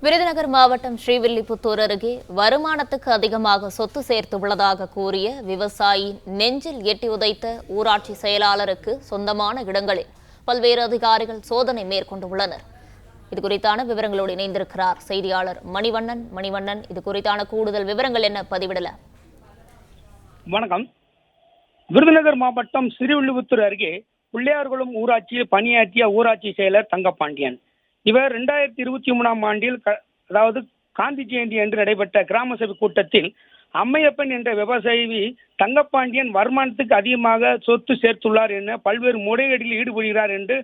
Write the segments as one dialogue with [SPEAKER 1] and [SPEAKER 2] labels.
[SPEAKER 1] விருதுநகர் மாவட்டம் ஸ்ரீவில்லிபுத்தூர் அருகே வருமானத்துக்கு அதிகமாக சொத்து சேர்த்துள்ளதாக கூறிய விவசாயி நெஞ்சில் எட்டி உதைத்த ஊராட்சி செயலாளருக்கு சொந்தமான இடங்களில் பல்வேறு அதிகாரிகள் சோதனை மேற்கொண்டுள்ளனர். இதுகுறித்தான விவரங்களோடு இணைந்திருக்கிறார் செய்தியாளர் மணிவண்ணன். இது குறித்தான கூடுதல் விவரங்கள் என்ன பதிவிடல?
[SPEAKER 2] வணக்கம். விருதுநகர் மாவட்டம் ஸ்ரீவில்லிபுத்தூர் அருகே பிள்ளையார்குளம் ஊராட்சியில் பணியாற்றிய ஊராட்சி செயலர் தங்கப்பாண்டியன் இவர் 2023ஆம் ஆண்டில் அதாவது காந்தி ஜெயந்தி அன்று நடைபெற்ற கிராம சபை கூட்டத்தில் அம்மையப்பன் என்ற விவசாயி தங்கப்பாண்டியன் வருமானத்துக்கு அதிகமாக சொத்து சேர்த்துள்ளார் என பல்வேறு முறைகேடுகளில் ஈடுபடுகிறார் என்று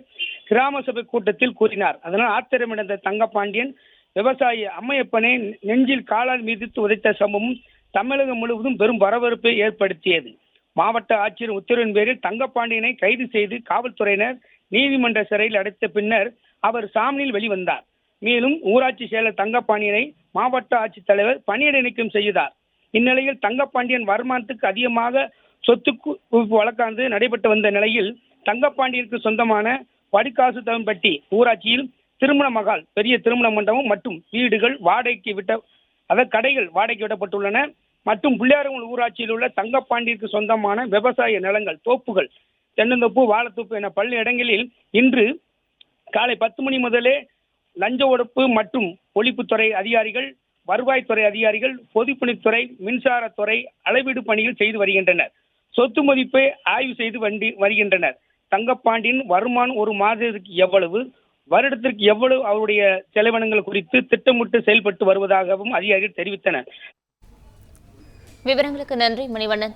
[SPEAKER 2] கிராம சபை கூட்டத்தில் கூறினார். அதனால் ஆத்திரமடைந்த தங்கப்பாண்டியன் விவசாயி அம்மையப்பனை நெஞ்சில் காலால் மிதித்து உதைத்த சம்பவம் தமிழகம் முழுவதும் பெரும் பரபரப்பை ஏற்படுத்தியது. மாவட்ட ஆட்சியர் உத்தரவின் பேரில் தங்கப்பாண்டியனை கைது செய்து காவல்துறையினர் நீதிமன்ற சிறையில் அடைத்த பின்னர் அவர் சாமியில் வெளிவந்தார். மேலும் ஊராட்சி செயலர் தங்கப்பாண்டியனை மாவட்ட ஆட்சித்தலைவர் பணியிடை நீக்கம் செய்தார். இந்நிலையில் தங்கப்பாண்டியன் வருமானத்துக்கு அதிகமாக சொத்து குவிப்பு வழக்கானது நடைபெற்று வந்த நிலையில் தங்கப்பாண்டியனுக்கு சொந்தமான வடிகாசுதம்பட்டி ஊராட்சியில் திருமண மகால், பெரிய திருமண மண்டபம் மற்றும் வீடுகள் கடைகள் வாடகைக்கு விடப்பட்டுள்ளன. மற்றும் பிள்ளையார்குளம் ஊராட்சியில் உள்ள தங்கப்பாண்டியனுக்கு சொந்தமான விவசாய நிலங்கள், தோப்புகள், தென்னந்தோப்பு, வாழைத்தோப்பு என பல இடங்களில் இன்று காலை 10 மணி முதலே லஞ்ச ஒழிப்பு மற்றும் ஒழிப்புத்துறை அதிகாரிகள், வருவாய்த்துறை அதிகாரிகள், பொதுப்பணித்துறை, மின்சாரத்துறை அளவீடு பணிகள் செய்து வருகின்றனர். சொத்து மதிப்பை ஆய்வு செய்து வருகின்றனர். தங்கப்பாண்டியன் வருமானம் ஒரு மாதத்திற்கு எவ்வளவு, வருடத்திற்கு எவ்வளவு அவருடைய செலவினங்கள் குறித்து திட்டமிட்டு செயல்பட்டு வருவதாகவும் அதிகாரிகள் தெரிவித்தனர்.
[SPEAKER 1] விவரங்களுக்கு நன்றி மணிவண்ணன்.